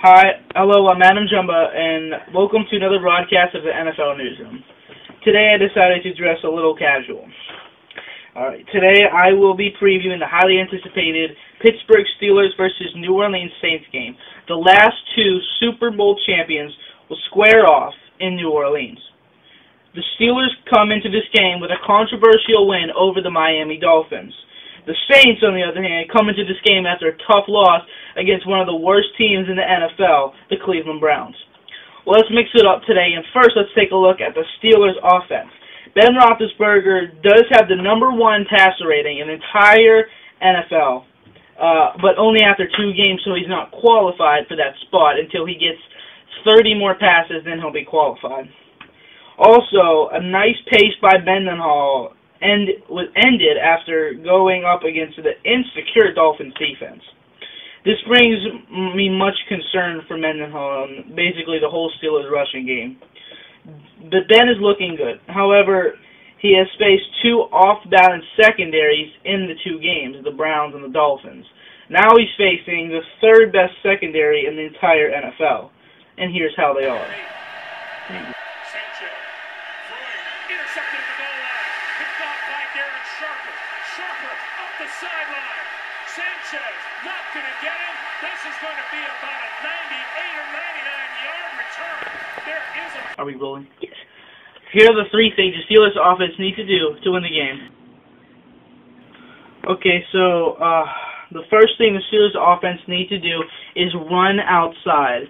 Hello, I'm Adam Jumba, and welcome to another broadcast of the NFL Newsroom. Today I decided to dress a little casual. Alright, today I will be previewing the highly anticipated Pittsburgh Steelers versus New Orleans Saints game. The last two Super Bowl champions will square off in New Orleans. The Steelers come into this game with a controversial win over the Miami Dolphins. The Saints, on the other hand, come into this game after a tough loss against one of the worst teams in the NFL, the Cleveland Browns. Well, let's mix it up today, and first let's take a look at the Steelers' offense. Ben Roethlisberger does have the #1 passer rating in the entire NFL, but only after 2 games, so he's not qualified for that spot. Until he gets 30 more passes, then he'll be qualified. Also, a nice pace by Mendenhall was ended after going up against the insecure Dolphins defense. This brings me much concern for Mendenhall and basically the whole Steelers rushing game. But Ben is looking good. However, he has faced 2 off-balance secondaries in the 2 games, the Browns and the Dolphins. Now he's facing the 3rd best secondary in the entire NFL. And here's how they are. Intercepted at the goal line. Picked off by Darren Sharper. Sharper up the sideline. Sanchez not going to get him. This is going to be about a 98 or 99-yard return. There is a... Are we rolling? Yes. Here are the 3 things the Steelers offense need to do to win the game. Okay, so the first thing the Steelers offense need to do is run outside.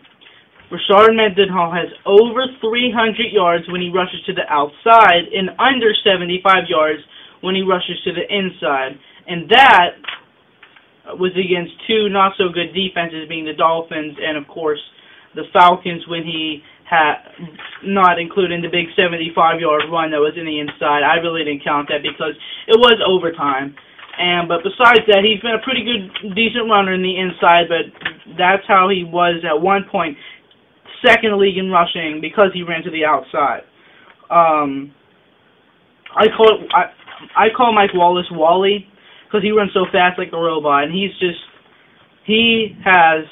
Rashard Mendenhall has over 300 yards when he rushes to the outside and under 75 yards when he rushes to the inside. And that was against 2 not-so-good defenses, being the Dolphins and, of course, the Falcons, when he had not including the big 75-yard run that was in the inside. I really didn't count that because it was overtime. But besides that, he's been a pretty good, decent runner in the inside, but that's how he was at one point. 2nd league in rushing because he ran to the outside. I call Mike Wallace Wally because he runs so fast like a robot, and he has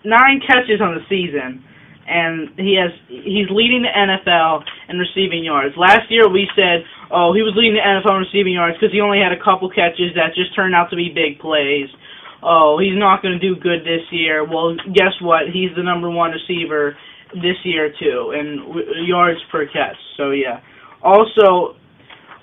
9 catches on the season, and he's leading the NFL in receiving yards. Last year we said, oh, he was leading the NFL in receiving yards because he only had a couple catches that just turned out to be big plays. Oh, he's not going to do good this year. Well, guess what? He's the #1 receiver this year, too, in yards per catch. So, yeah. Also,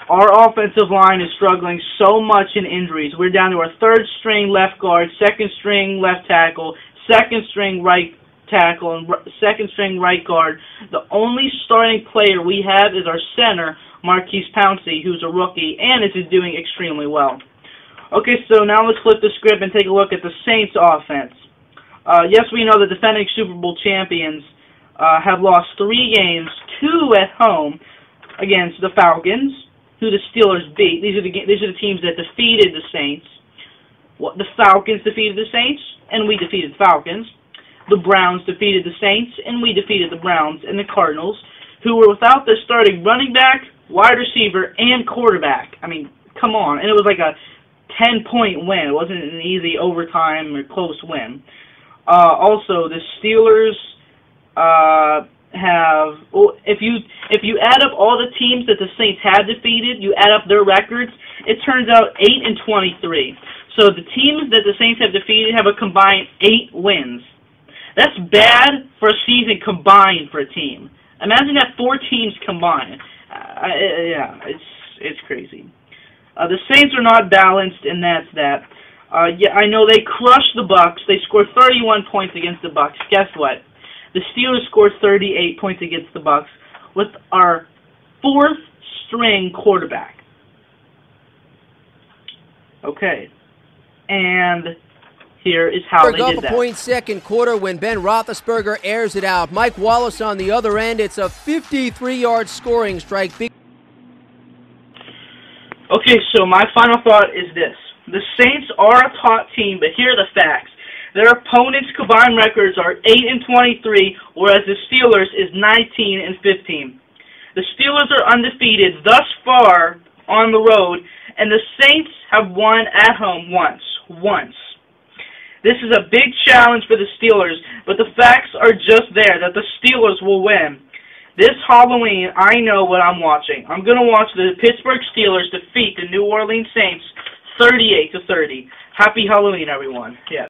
our offensive line is struggling so much in injuries. We're down to our 3rd-string left guard, 2nd-string left tackle, 2nd-string right tackle, and 2nd-string right guard. The only starting player we have is our center, Marquise Pouncey, who's a rookie, and is doing extremely well. Okay, so now let's flip the script and take a look at the Saints' offense. Yes, we know the defending Super Bowl champions have lost 3 games, 2 at home against the Falcons, who the Steelers beat. These are the teams that defeated the Saints. The Falcons defeated the Saints, and we defeated the Falcons. The Browns defeated the Saints, and we defeated the Browns. And the Cardinals, who were without their starting running back, wide receiver, and quarterback. I mean, come on. And it was like a 10-point win. It wasn't an easy overtime or close win. Also, the Steelers have, if you add up all the teams that the Saints have defeated, you add up their records, it turns out 8-23. So the teams that the Saints have defeated have a combined 8 wins. That's bad for a season combined for a team. Imagine that 4 teams combined. Yeah, it's crazy. The Saints are not balanced, and that's that. Yeah, I know they crushed the Bucs. They scored 31 points against the Bucs. Guess what? The Steelers scored 38 points against the Bucs with our 4th-string quarterback. Okay. And here is how they did that. Up a point 2nd quarter when Ben Roethlisberger airs it out. Mike Wallace on the other end. It's a 53-yard scoring strike. Okay, so my final thought is this. The Saints are a top team, but here are the facts. Their opponents' combined records are 8-23, whereas the Steelers is 19-15. The Steelers are undefeated thus far on the road, and the Saints have won at home once. This is a big challenge for the Steelers, but the facts are just there that the Steelers will win. This Halloween, I know what I'm watching. I'm going to watch the Pittsburgh Steelers defeat the New Orleans Saints 38-30. Happy Halloween, everyone. Yeah.